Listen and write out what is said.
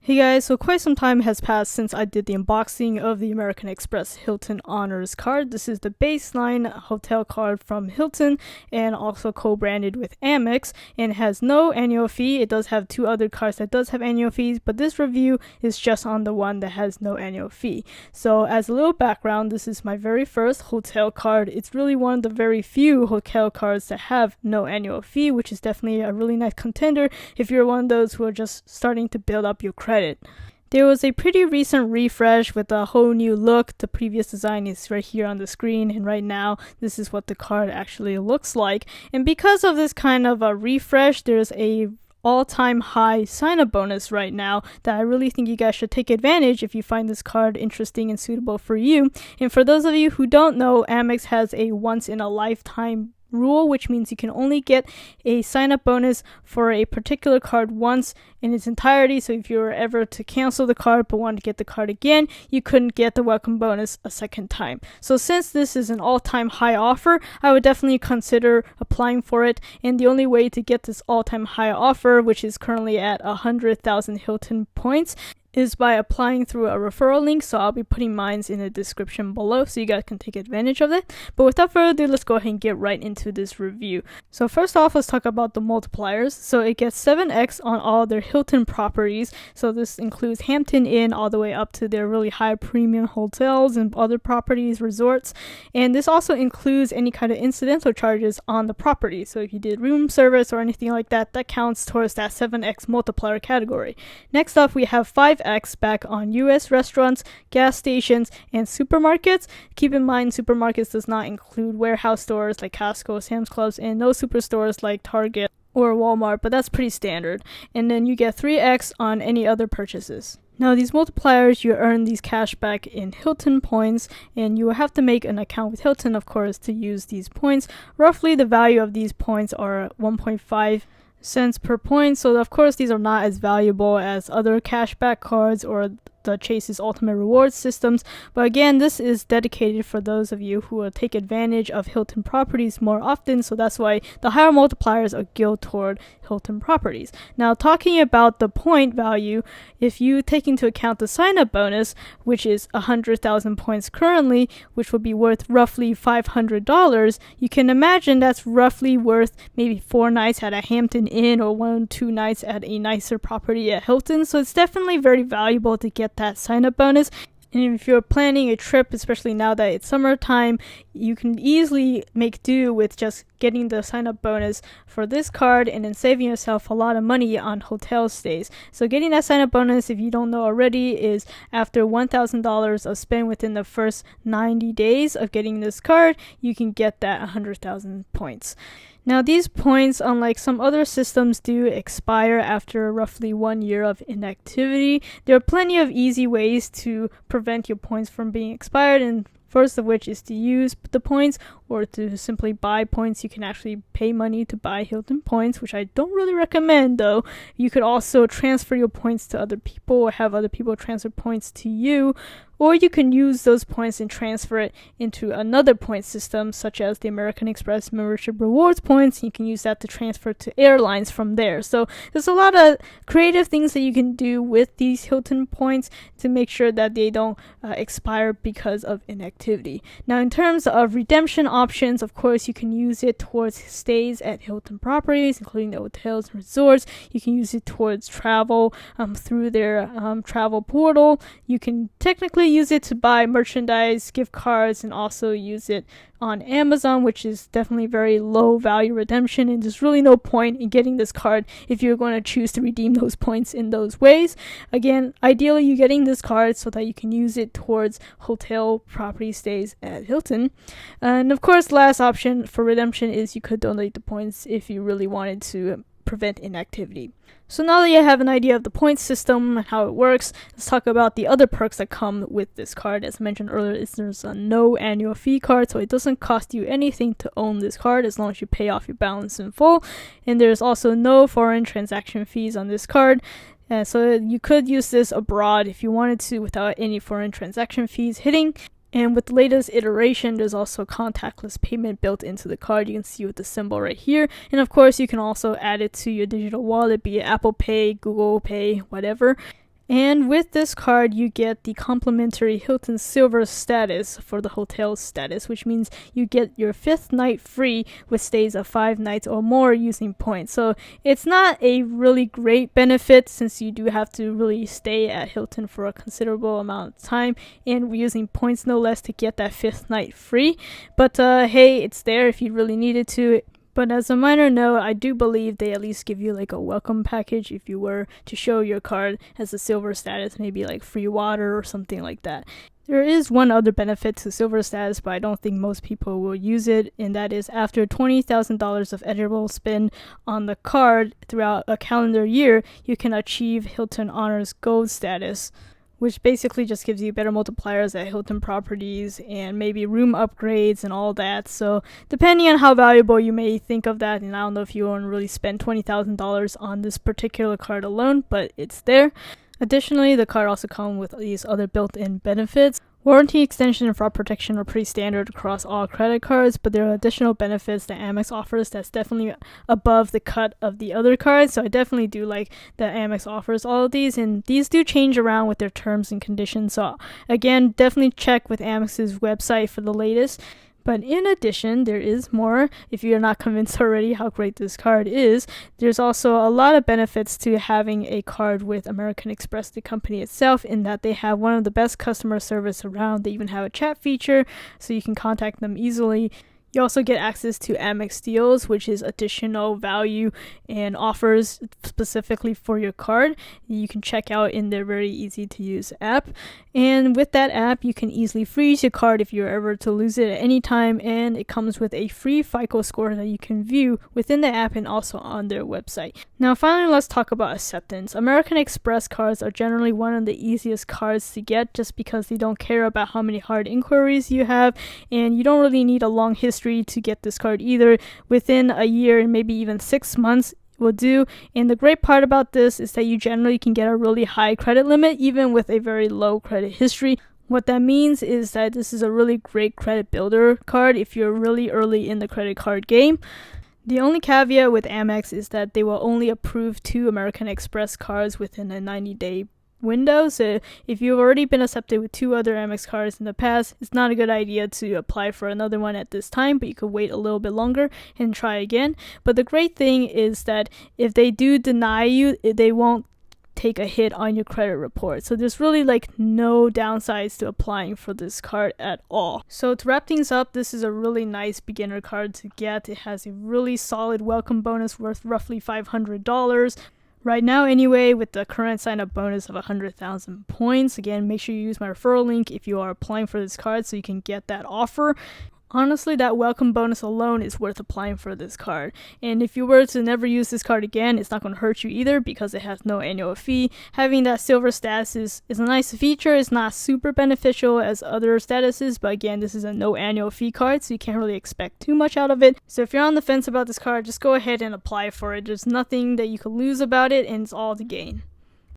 Hey guys, so quite some time has passed since I did the unboxing of the American Express Hilton Honors card. This is the baseline hotel card from Hilton and also co-branded with Amex and has no annual fee. It does have two other cards that does have annual fees, but this review is just on the one that has no annual fee. So as a little background, this is my very first hotel card. It's really one of the very few hotel cards that have no annual fee, which is definitely a really nice contender if you're one of those who are just starting to build up your credit. There was a pretty recent refresh with a whole new look. The previous design is right here on the screen, and right now this is what the card actually looks like. And because of this kind of a refresh, there's a all-time high sign-up bonus right now that I really think you guys should take advantage if you find this card interesting and suitable for you. And for those of you who don't know, Amex has a once-in-a-lifetime rule, which means you can only get a sign-up bonus for a particular card once in its entirety. So if you were ever to cancel the card but want to get the card again, you couldn't get the welcome bonus a second time. So since this is an all-time high offer, I would definitely consider applying for it. And the only way to get this all-time high offer, which is currently at 100,000 Hilton points, is by applying through a referral link. So I'll be putting mine in the description below so you guys can take advantage of it. But without further ado, let's go ahead and get right into this review. So first off, let's talk about the multipliers. So it gets 7x on all their Hilton properties. So this includes Hampton Inn all the way up to their really high premium hotels and other properties, resorts. And this also includes any kind of incidental charges on the property. So if you did room service or anything like that, that counts towards that 7x multiplier category. Next up, we have 5x back on US restaurants, gas stations, and supermarkets. Keep in mind, supermarkets does not include warehouse stores like Costco, Sam's Clubs, and no superstores like Target or Walmart, but that's pretty standard. And then you get 3x on any other purchases. Now these multipliers, you earn these cash back in Hilton points, and you will have to make an account with Hilton, of course, to use these points. Roughly the value of these points are 1.5 cents per point, so of course these are not as valuable as other cashback cards or the Chase's Ultimate Rewards systems, but again, this is dedicated for those of you who will take advantage of Hilton properties more often, so that's why the higher multipliers are geared toward Hilton properties. Now, talking about the point value, if you take into account the sign-up bonus, which is 100,000 points currently, which would be worth roughly $500, you can imagine that's roughly worth maybe 4 nights at a Hampton Inn or 1-2 nights at a nicer property at Hilton, so it's definitely very valuable to get that sign-up bonus. And if you're planning a trip, especially now that it's summertime, you can easily make do with just getting the sign-up bonus for this card and then saving yourself a lot of money on hotel stays. So getting that sign-up bonus, if you don't know already, is after $1,000 of spend within the first 90 days of getting this card, you can get that 100,000 points. Now these points, unlike some other systems, do expire after roughly 1 year of inactivity. There are plenty of easy ways to prevent your points from being expired, and first of which is to use the points or to simply buy points. You can actually pay money to buy Hilton points, which I don't really recommend though. You could also transfer your points to other people or have other people transfer points to you. Or you can use those points and transfer it into another point system, such as the American Express Membership Rewards points. You can use that to transfer to airlines from there. So there's a lot of creative things that you can do with these Hilton points to make sure that they don't expire because of inactivity. Now, in terms of redemption options, of course, you can use it towards stays at Hilton properties, including the hotels and resorts. You can use it towards travel through their travel portal. You can technically use it to buy merchandise, gift cards, and also use it on Amazon, which is definitely very low value redemption, and there's really no point in getting this card if you're going to choose to redeem those points in those ways. Again, ideally you're getting this card so that you can use it towards hotel property stays at Hilton. And of course, last option for redemption is you could donate the points if you really wanted to prevent inactivity. So now that you have an idea of the point system and how it works, let's talk about the other perks that come with this card. As I mentioned earlier, there's a no annual fee card, so it doesn't cost you anything to own this card as long as you pay off your balance in full. And there's also no foreign transaction fees on this card. So you could use this abroad if you wanted to without any foreign transaction fees hitting. And with the latest iteration, there's also contactless payment built into the card. You can see with the symbol right here. And of course, you can also add it to your digital wallet, be it Apple Pay, Google Pay, whatever. And with this card, you get the complimentary Hilton Silver status for the hotel status, which means you get your 5th night free with stays of 5 nights or more using points. So it's not a really great benefit since you do have to really stay at Hilton for a considerable amount of time and using points no less to get that 5th night free. But hey, it's there if you really needed to. But as a minor note, I do believe they at least give you like a welcome package if you were to show your card as a silver status, maybe like free water or something like that. There is one other benefit to silver status, but I don't think most people will use it, and that is after $20,000 of edible spend on the card throughout a calendar year, you can achieve Hilton Honors Gold status, which basically just gives you better multipliers at Hilton properties and maybe room upgrades and all that. So depending on how valuable you may think of that, and I don't know if you want to really spend $20,000 on this particular card alone, but it's there. Additionally, the card also comes with these other built-in benefits. Warranty extension and fraud protection are pretty standard across all credit cards, but there are additional benefits that Amex offers that's definitely above the cut of the other cards. So I definitely do like that Amex offers all of these, and these do change around with their terms and conditions. So again, definitely check with Amex's website for the latest. But in addition, there is more. If you're not convinced already how great this card is, there's also a lot of benefits to having a card with American Express, the company itself, in that they have one of the best customer service around. They even have a chat feature, so you can contact them easily. You also get access to Amex deals, which is additional value and offers specifically for your card. You can check out in their very easy to use app. And with that app, you can easily freeze your card if you're ever to lose it at any time. And it comes with a free FICO score that you can view within the app and also on their website. Now, finally, let's talk about acceptance. American Express cards are generally one of the easiest cards to get just because they don't care about how many hard inquiries you have, and you don't really need a long history to get this card either. Within a year and maybe even 6 months will do. And the great part about this is that you generally can get a really high credit limit even with a very low credit history. What that means is that this is a really great credit builder card if you're really early in the credit card game. The only caveat with Amex is that they will only approve 2 American Express cards within a 90-day window. So if you've already been accepted with 2 other Amex cards in the past, it's not a good idea to apply for another one at this time, but you could wait a little bit longer and try again. But the great thing is that if they do deny you, they won't take a hit on your credit report. So there's really like no downsides to applying for this card at all. So to wrap things up, this is a really nice beginner card to get. It has a really solid welcome bonus worth roughly $500. Right now anyway, with the current sign-up bonus of 100,000 points. Again, make sure you use my referral link if you are applying for this card so you can get that offer. Honestly, that welcome bonus alone is worth applying for this card. And if you were to never use this card again, it's not going to hurt you either because it has no annual fee. Having that silver status is a nice feature. It's not super beneficial as other statuses, but again, this is a no annual fee card, so you can't really expect too much out of it. So if you're on the fence about this card, just go ahead and apply for it. There's nothing that you could lose about it, and it's all to gain.